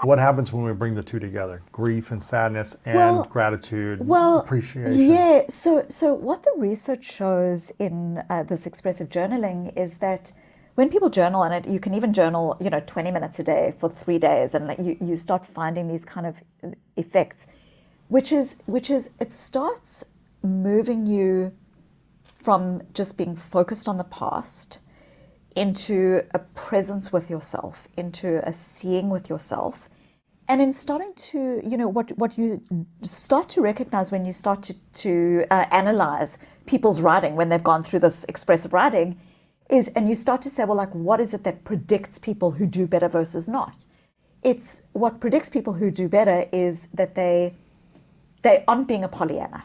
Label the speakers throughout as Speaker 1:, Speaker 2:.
Speaker 1: What happens when we bring the two together? Grief and sadness and gratitude, appreciation.
Speaker 2: Yeah. So what the research shows in this expressive journaling is that when people journal, and you can even journal, 20 minutes a day for 3 days, and like you start finding these kind of effects, which is it starts moving you from just being focused on the past into a presence with yourself, into a seeing with yourself. And in starting to, what you start to recognize when you start to analyze people's writing, when they've gone through this expressive writing, is, and you start to say, well, like, what is it that predicts people who do better versus not? It's what predicts people who do better is that they aren't being a Pollyanna.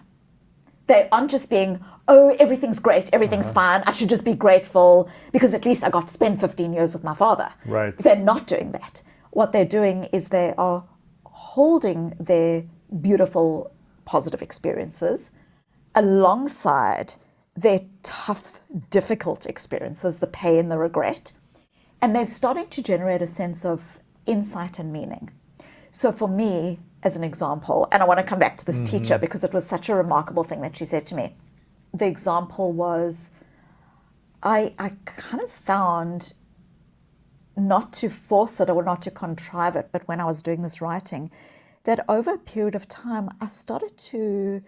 Speaker 2: They aren't just being, oh, everyth's great, everything's fine, I should just be grateful because at least I got to spend 15 years with my father.
Speaker 1: Right.
Speaker 2: They're not doing that. What they're doing is they are holding their beautiful, positive experiences alongside their tough, difficult experiences, the pain, the regret, and they're starting to generate a sense of insight and meaning. So for me, as an example, and I want to come back to this teacher because it was such a remarkable thing that she said to me. The example was, I kind of found, not to force it or not to contrive it, but when I was doing this writing, that over a period of time, I started to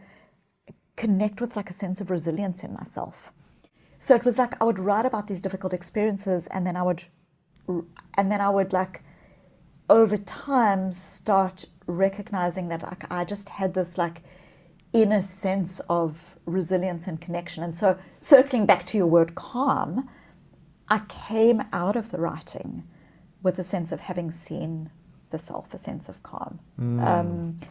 Speaker 2: connect with like a sense of resilience in myself. So it was like I would write about these difficult experiences, and then I would like over time start recognizing that like I just had this like inner sense of resilience and connection. And so circling back to your word calm, I came out of the writing with a sense of having seen the self, a sense of calm.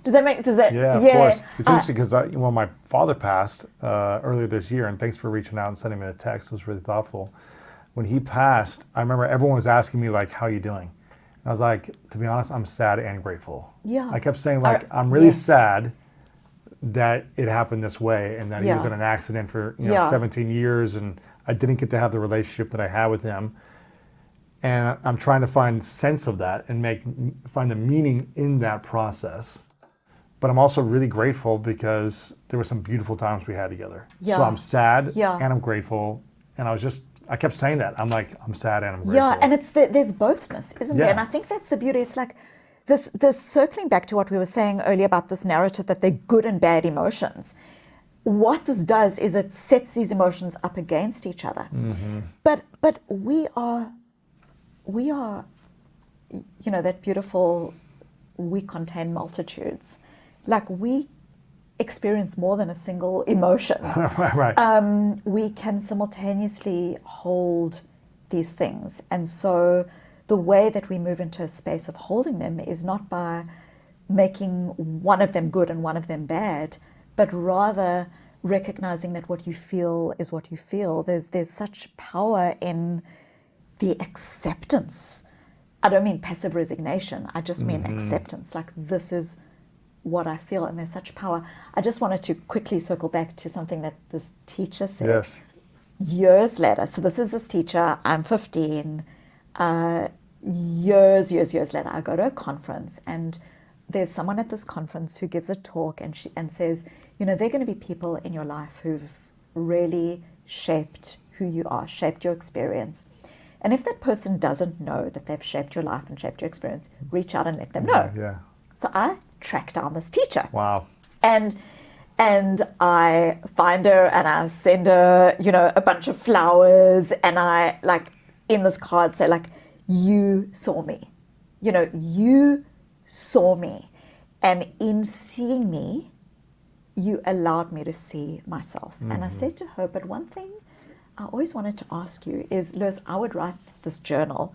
Speaker 2: Does that?
Speaker 1: Yeah, of course. It's interesting because when my father passed earlier this year, and thanks for reaching out and sending me a text, it was really thoughtful. When he passed, I remember everyone was asking me like, how are you doing? And I was like, to be honest, I'm sad and grateful.
Speaker 2: Yeah.
Speaker 1: I kept saying like, I'm really sad that it happened this way, and that he was in an accident for 17 years, and I didn't get to have the relationship that I had with him. And I'm trying to find sense of that and find the meaning in that process. But I'm also really grateful because there were some beautiful times we had together. Yeah. So I'm sad and I'm grateful. And I kept saying that. I'm like, I'm sad and I'm grateful.
Speaker 2: Yeah, and there's bothness, isn't there? And I think that's the beauty. It's like this circling back to what we were saying earlier about this narrative that they're good and bad emotions. What this does is it sets these emotions up against each other. But we are, that beautiful, we contain multitudes. Like we experience more than a single emotion.
Speaker 1: Right.
Speaker 2: We can simultaneously hold these things. And so the way that we move into a space of holding them is not by making one of them good and one of them bad, but rather recognizing that what you feel is what you feel. There's such power in the acceptance. I don't mean passive resignation. I just mean acceptance. Like, this is what I feel, and there's such power. I just wanted to quickly circle back to something that this teacher said.
Speaker 1: Yes.
Speaker 2: Years later, so this teacher, I'm 15, years later, I go to a conference, and there's someone at this conference who gives a talk and says, there are going to be people in your life who've really shaped who you are, shaped your experience. And if that person doesn't know that they've shaped your life and shaped your experience, reach out and let them know.
Speaker 1: Yeah.
Speaker 2: So I track down this teacher.
Speaker 1: Wow.
Speaker 2: And I find her and I send her, a bunch of flowers, and I, like, in this card say, like, you saw me. You saw me. And in seeing me, you allowed me to see myself. And I said to her, but one thing I always wanted to ask you is, Lewis, I would write this journal,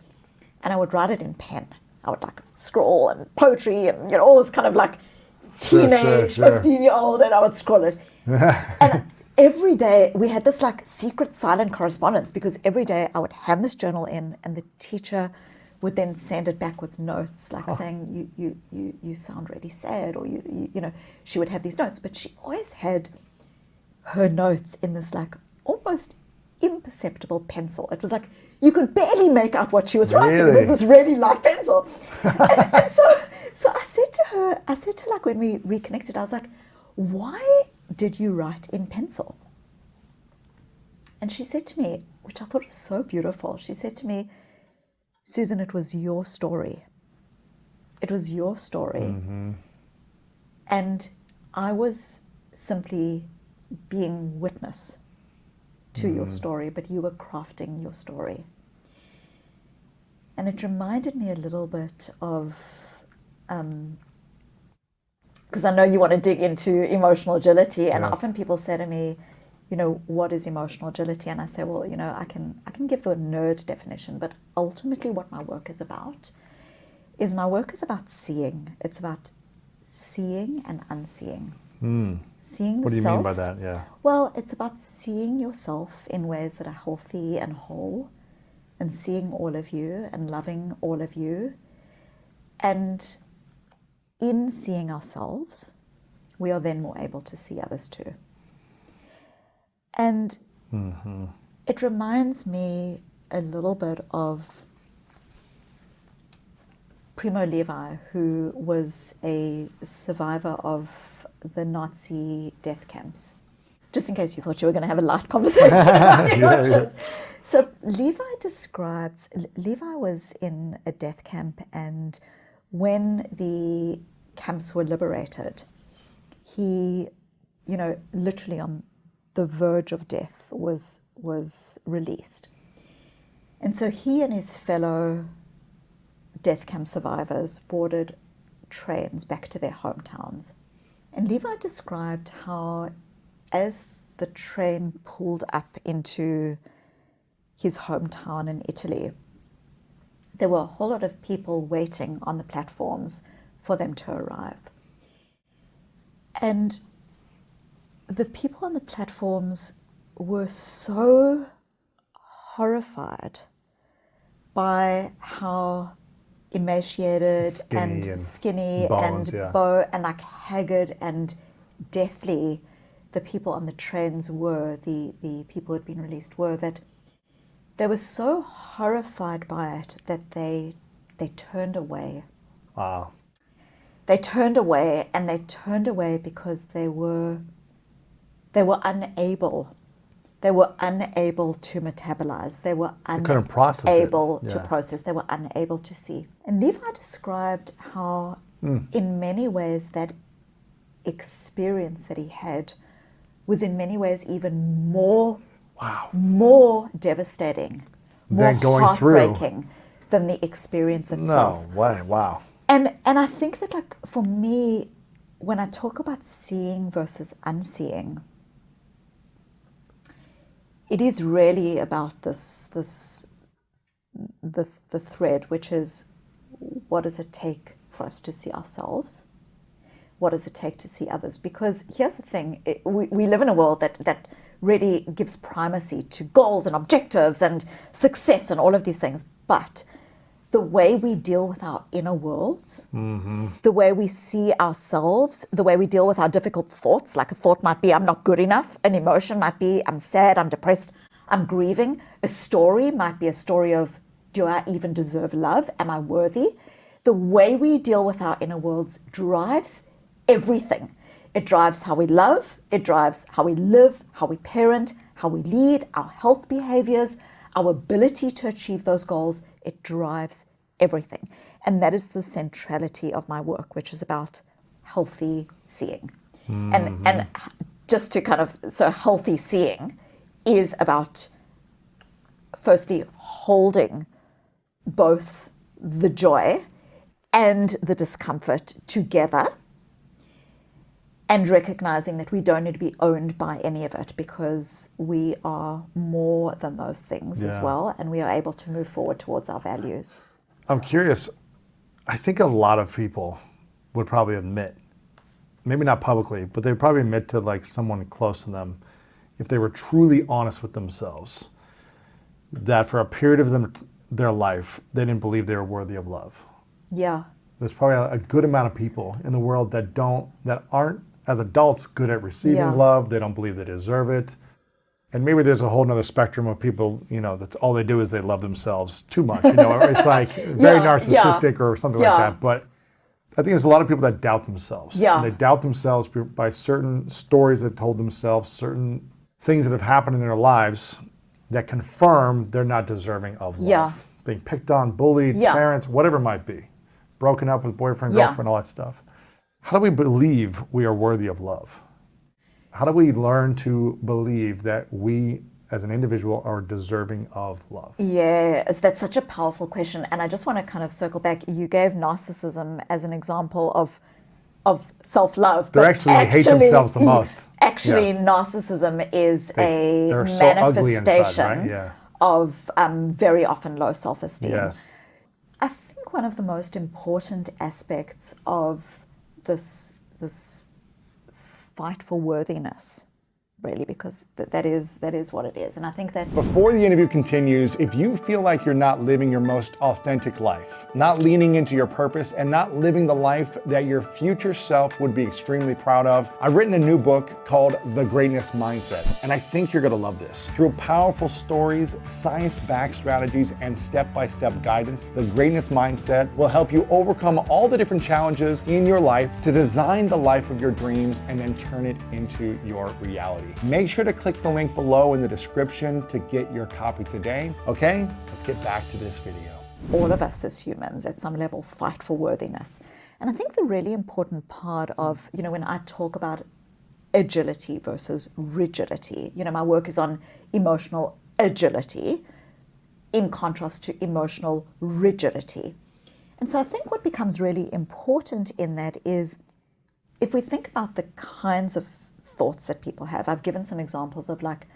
Speaker 2: and I would write it in pen. I would like scroll and poetry and all this kind of like teenage 15-year-old, and I would scroll it. And every day we had this like secret silent correspondence, because every day I would hand this journal in, and the teacher would then send it back with notes, like saying, you sound really sad, or she would have these notes, but she always had her notes in this like almost imperceptible pencil. It was like you could barely make out what she was writing. It
Speaker 1: Really?
Speaker 2: was this really light pencil. and so I said to her, like when we reconnected, I was like, why did you write in pencil? And she said to me, which I thought was so beautiful, she said to me, Susan, it was your story. It was your story.
Speaker 1: Mm-hmm.
Speaker 2: And I was simply being witness to your story, but you were crafting your story. And it reminded me a little bit of, because I know you want to dig into emotional agility, and
Speaker 1: Yes.
Speaker 2: often people say to me, what is emotional agility? And I say, well, I can give the nerd definition, but ultimately what my work is about seeing. It's about seeing and unseeing. Seeing the
Speaker 1: What do you
Speaker 2: self.
Speaker 1: mean by that? Yeah.
Speaker 2: Well, it's about seeing yourself in ways that are healthy and whole, and seeing all of you and loving all of you. And in seeing ourselves, we are then more able to see others too. And it reminds me a little bit of Primo Levi, who was a survivor of the Nazi death camps. Just in case you thought you were going to have a light conversation about emotions. So Levi was in a death camp, and when the camps were liberated, he, literally on the verge of death was released. And so he and his fellow death camp survivors boarded trains back to their hometowns. And Levi described how as the train pulled up into his hometown in Italy, there were a whole lot of people waiting on the platforms for them to arrive. And the people on the platforms were so horrified by how emaciated and skinny
Speaker 1: bones,
Speaker 2: and and like haggard and deathly the people on the trains were, the people who had been released were, that they were so horrified by it that they turned away.
Speaker 1: Wow.
Speaker 2: They turned away, and they turned away because they were unable. They were unable to metabolize. They were
Speaker 1: couldn't process it.
Speaker 2: unable to process. They were unable to see. And Levi described how, in many ways, that experience that he had was in many ways even more devastating, more heartbreaking than the experience itself.
Speaker 1: No way! Wow.
Speaker 2: And I think that, like, for me, when I talk about seeing versus unseeing, it is really about the thread, which is, what does it take for us to see ourselves? What does it take to see others? Because here's the thing, we live in a world that really gives primacy to goals and objectives and success and all of these things. But the way we deal with our inner worlds, the way we see ourselves, the way we deal with our difficult thoughts, like a thought might be, I'm not good enough. An emotion might be, I'm sad, I'm depressed, I'm grieving. A story might be a story of, do I even deserve love? Am I worthy? The way we deal with our inner worlds drives everything. It drives how we love, it drives how we live, how we parent, how we lead, our health behaviors, our ability to achieve those goals. It drives everything. And that is the centrality of my work, which is about healthy seeing. And just to kind of, so healthy seeing is about, firstly, holding both the joy and the discomfort together, and recognizing that we don't need to be owned by any of it, because we are more than those things as well, and we are able to move forward towards our values.
Speaker 1: I'm curious. I think a lot of people would probably admit, maybe not publicly, but they would probably admit to like someone close to them, if they were truly honest with themselves, that for a period of their life, they didn't believe they were worthy of love.
Speaker 2: Yeah.
Speaker 1: There's probably a good amount of people in the world that aren't, as adults, good at receiving love. They don't believe they deserve it. And maybe there's a whole nother spectrum of people, that's all they do is they love themselves too much. It's like very narcissistic or something like that. But I think there's a lot of people that doubt themselves.
Speaker 2: Yeah.
Speaker 1: And they doubt themselves by certain stories they've told themselves, certain things that have happened in their lives that confirm they're not deserving of love.
Speaker 2: Yeah.
Speaker 1: Being picked on, bullied, parents, whatever it might be. Broken up with boyfriend, girlfriend, all that stuff. How do we believe we are worthy of love? How do we learn to believe that we as an individual are deserving of love?
Speaker 2: Yes, that's such a powerful question. And I just want to kind of circle back. You gave narcissism as an example of self-love.
Speaker 1: They actually hate themselves the most.
Speaker 2: Actually, narcissism is a manifestation
Speaker 1: so inside, right?
Speaker 2: of very often low self-esteem.
Speaker 1: Yes.
Speaker 2: I think one of the most important aspects of this fight for worthiness, really, because that is what it is. And I think that
Speaker 3: before the interview continues, if you feel like you're not living your most authentic life, not leaning into your purpose, and not living the life that your future self would be extremely proud of, I've written a new book called The Greatness Mindset, and I think you're gonna love this. Through powerful stories, science-backed strategies, and step-by-step guidance, The Greatness Mindset will help you overcome all the different challenges in your life to design the life of your dreams and then turn it into your reality. Make sure to click the link below in the description to get your copy today. Okay, let's get back to this video.
Speaker 2: all of us as humans at some level fight for worthiness. And I think the really important part of, when I talk about agility versus rigidity, my work is on emotional agility in contrast to emotional rigidity. And so I think what becomes really important in that is if we think about the kinds of thoughts that people have. I've given some examples of like,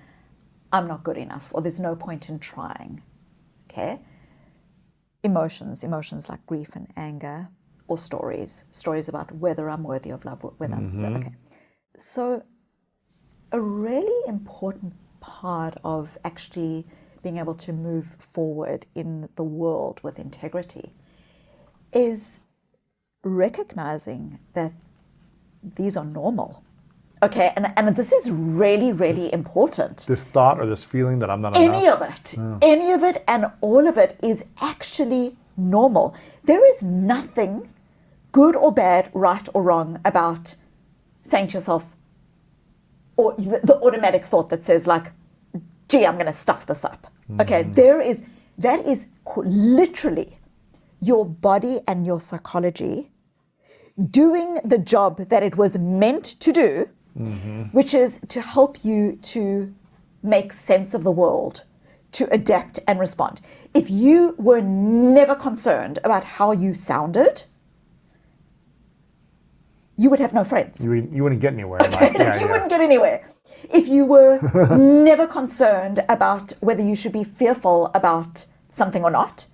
Speaker 2: I'm not good enough, or there's no point in trying, okay? Emotions like grief and anger, or stories about whether I'm worthy of love, whether I'm, okay. So a really important part of actually being able to move forward in the world with integrity is recognizing that these are normal. Okay, and this is really, really important.
Speaker 1: This thought or this feeling that I'm not
Speaker 2: any
Speaker 1: enough.
Speaker 2: Any of it and all of it is actually normal. There is nothing good or bad, right or wrong about saying to yourself, or the automatic thought that says like, gee, I'm going to stuff this up. Okay, that is literally your body and your psychology doing the job that it was meant to do, which is to help you to make sense of the world, to adapt and respond. If you were never concerned about how you sounded, you would have no friends.
Speaker 1: You wouldn't get anywhere.
Speaker 2: You wouldn't get anywhere. If you were never concerned about whether you should be fearful about something or not,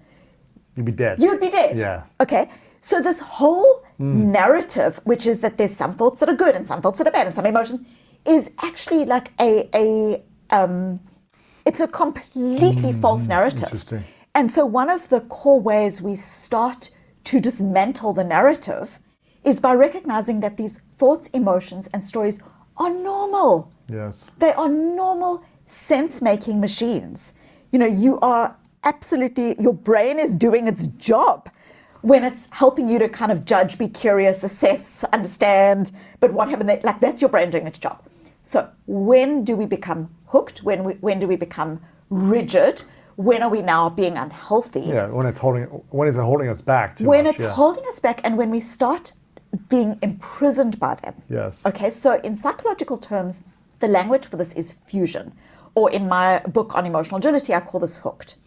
Speaker 1: you'd be dead.
Speaker 2: You would be dead.
Speaker 1: Yeah.
Speaker 2: Okay. So this whole narrative, which is that there's some thoughts that are good and some thoughts that are bad and some emotions, is actually like it's a completely false narrative.
Speaker 1: Interesting.
Speaker 2: And so one of the core ways we start to dismantle the narrative is by recognizing that these thoughts, emotions, and stories are normal.
Speaker 1: Yes.
Speaker 2: They are normal sense-making machines. You are absolutely, your brain is doing its job when it's helping you to kind of judge, be curious, assess, understand, but what happened there, like that's your brain doing its job. So when do we become hooked? When do we become rigid? When are we now being unhealthy?
Speaker 1: Yeah, when is it holding us back too
Speaker 2: when
Speaker 1: much?
Speaker 2: It's holding us back, and when we start being imprisoned by them.
Speaker 1: Yes.
Speaker 2: Okay, so in psychological terms, the language for this is fusion, or in my book on emotional agility, I call this hooked.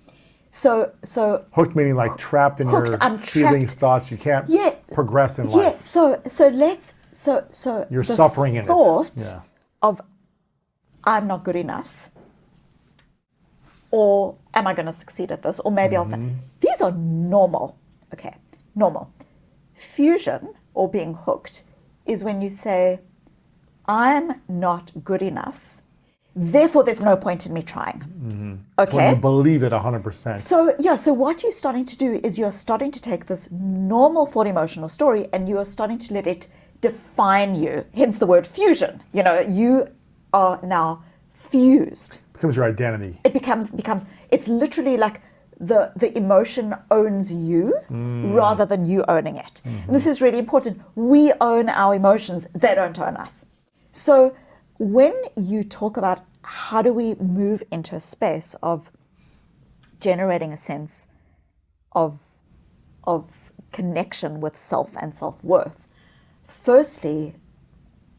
Speaker 2: So
Speaker 1: hooked meaning like trapped in your feelings, thoughts. You can't progress in life.
Speaker 2: So
Speaker 1: you're suffering in it.
Speaker 2: Thought of I'm not good enough, or am I going to succeed at this, or maybe these are normal. Okay, normal. Fusion or being hooked is when you say I'm not good enough, therefore there's no point in me trying. Okay.
Speaker 1: When you believe it 100%.
Speaker 2: So what you're starting to do is you're starting to take this normal thought, emotional story, and you are starting to let it define you. Hence the word fusion. You are now fused.
Speaker 1: Becomes your identity.
Speaker 2: It becomes it's literally like the emotion owns you rather than you owning it. And this is really important. We own our emotions, they don't own us. So when you talk about how do we move into a space of generating a sense of connection with self and self-worth, firstly,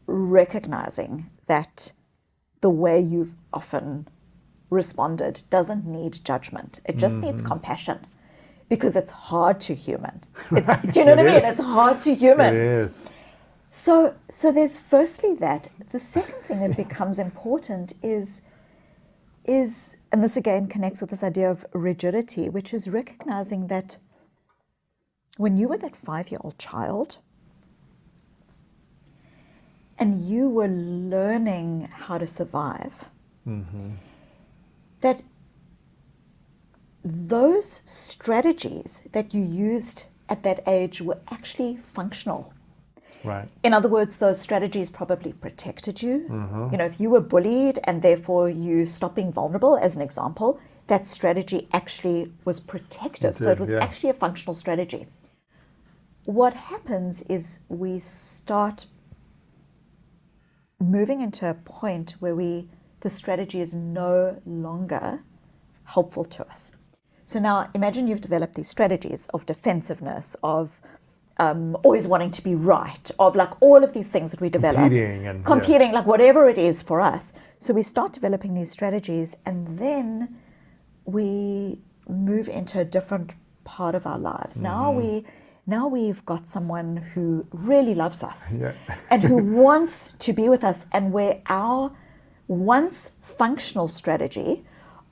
Speaker 2: recognizing that the way you've often responded doesn't need judgment. It just needs compassion, because it's hard to human. It's, do you know what I mean? It's hard to human.
Speaker 1: It is.
Speaker 2: So there's firstly that. The second thing that becomes important is, and this again connects with this idea of rigidity, which is recognizing that when you were that 5-year-old child and you were learning how to survive, that those strategies that you used at that age were actually functional.
Speaker 1: Right.
Speaker 2: In other words, those strategies probably protected you. You know, if you were bullied and therefore you stopped being vulnerable, as an example, that strategy actually was protective. So it was actually a functional strategy. What happens is we start moving into a point where the strategy is no longer helpful to us. So now imagine you've developed these strategies of defensiveness, of always wanting to be right, of like all of these things that we develop. Competing, like whatever it is for us. So we start developing these strategies, and then we move into a different part of our lives. Now we've got someone who really loves us and who wants to be with us, and where our once functional strategy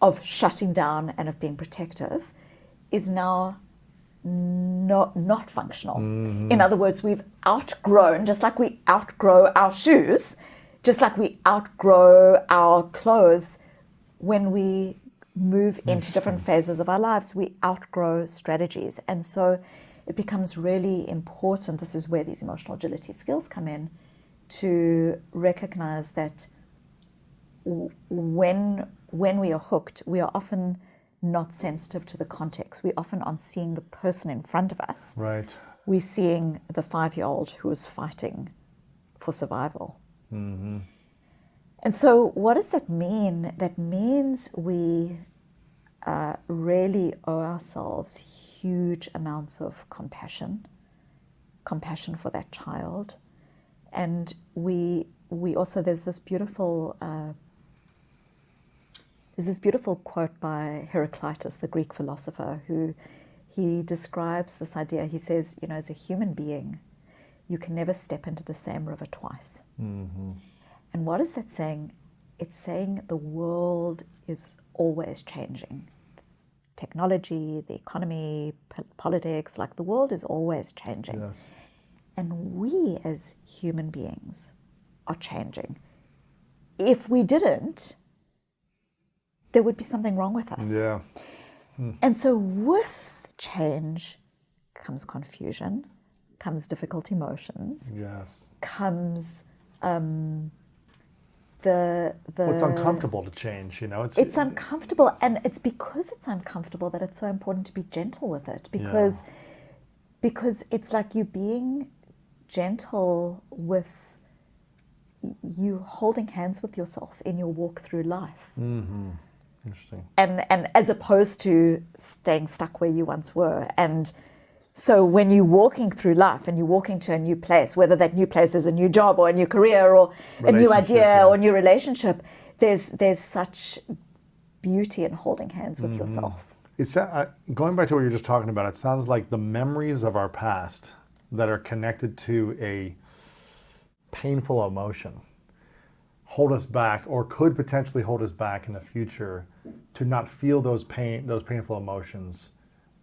Speaker 2: of shutting down and of being protective is now not functional. In other words, we've outgrown, just like we outgrow our shoes, just like we outgrow our clothes. When we move into different phases of our lives, we outgrow strategies. And so it becomes really important, this is where these emotional agility skills come in, to recognize that when we are hooked, we are often not sensitive to the context. We often aren't seeing the person in front of us.
Speaker 1: Right.
Speaker 2: We're seeing the 5-year-old who is fighting for survival. And so what does that mean? That means we really owe ourselves huge amounts of compassion for that child. And we also, there's this beautiful quote by Heraclitus, the Greek philosopher, who he describes this idea. He says, you know, as a human being, you can never step into the same river twice. And what is that saying? It's saying the world is always changing. Technology, the economy, politics, like the world is always changing.
Speaker 1: Yes.
Speaker 2: And we as human beings are changing. If we didn't, there would be something wrong with us.
Speaker 1: Yeah.
Speaker 2: And so with change comes confusion, comes difficult emotions,
Speaker 1: Yes.
Speaker 2: comes
Speaker 1: It's uncomfortable to change, you know.
Speaker 2: It's uncomfortable, and it's because it's uncomfortable that it's so important to be gentle with it, because it's like you being gentle with you holding hands with yourself in your walk through life.
Speaker 1: Interesting.
Speaker 2: And as opposed to staying stuck where you once were. And so when you're walking through life and you're walking to a new place, whether that new place is a new job or a new career or a new idea or a new relationship, there's such beauty in holding hands with yourself.
Speaker 1: It's going back to what you're just talking about, it sounds like the memories of our past that are connected to a painful emotion hold us back, or could potentially hold us back in the future to not feel those painful emotions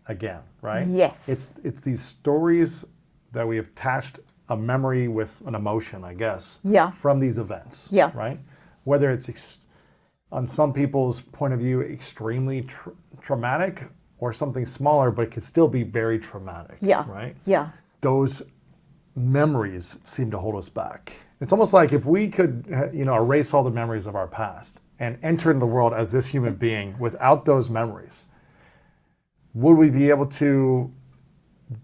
Speaker 1: again, right?
Speaker 2: Yes.
Speaker 1: It's these stories that we have attached a memory with an emotion, I guess, from these events, right? Whether it's, on some people's point of view, extremely traumatic, or something smaller, but it could still be very traumatic, right?
Speaker 2: Yeah.
Speaker 1: Those memories seem to hold us back. It's almost like if we could, erase all the memories of our past, and enter into the world as this human being without those memories, would we be able to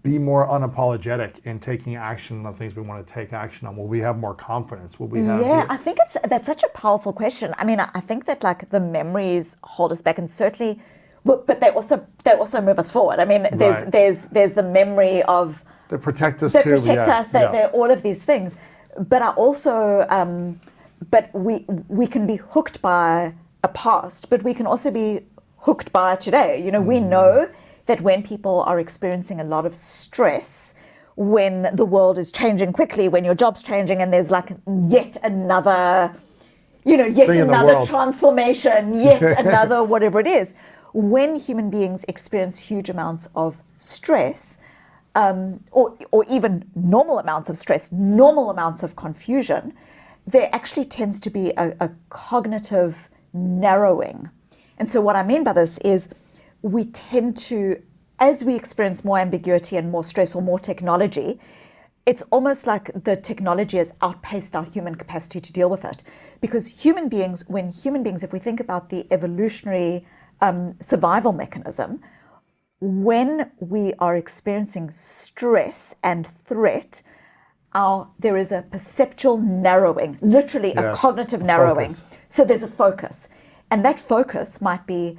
Speaker 1: be more unapologetic in taking action on things we want to take action on? Will we have more confidence? Will we have?
Speaker 2: Yeah, I think that's such a powerful question. I mean, I think that like the memories hold us back, and certainly, but they also move us forward. I mean, there's the memory of
Speaker 1: they protect us.
Speaker 2: They're all of these things. But I also, but we can be hooked by a past, but we can also be hooked by today. You know, we know that when people are experiencing a lot of stress, when the world is changing quickly, when your job's changing, and there's like yet another transformation, yet another whatever it is, when human beings experience huge amounts of stress, or even normal amounts of stress, normal amounts of confusion, there actually tends to be a cognitive narrowing. And so what I mean by this is we tend to, as we experience more ambiguity and more stress or more technology, it's almost like the technology has outpaced our human capacity to deal with it. Because human beings, if we think about the evolutionary survival mechanism, when we are experiencing stress and threat, there is a perceptual narrowing, literally a cognitive narrowing.
Speaker 1: Focus.
Speaker 2: So there's a focus. And that focus might be,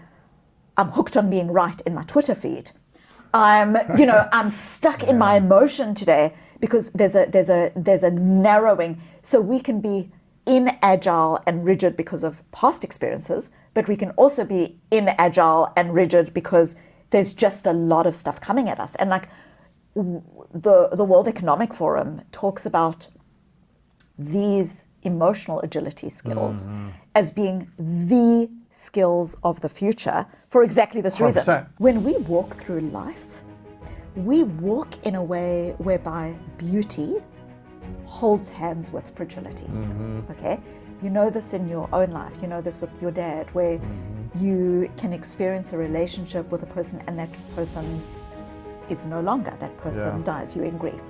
Speaker 2: I'm hooked on being right in my Twitter feed. I'm stuck in my emotion today because there's a narrowing. So we can be inagile and rigid because of past experiences, but we can also be inagile and rigid because there's just a lot of stuff coming at us. And like the World Economic Forum talks about these emotional agility skills as being the skills of the future for exactly this
Speaker 1: 100%.
Speaker 2: reason. When we walk through life, we walk in a way whereby beauty holds hands with fragility. Okay? You know this in your own life. You know this with your dad, where you can experience a relationship with a person and that person is no longer. That person dies. You're in grief.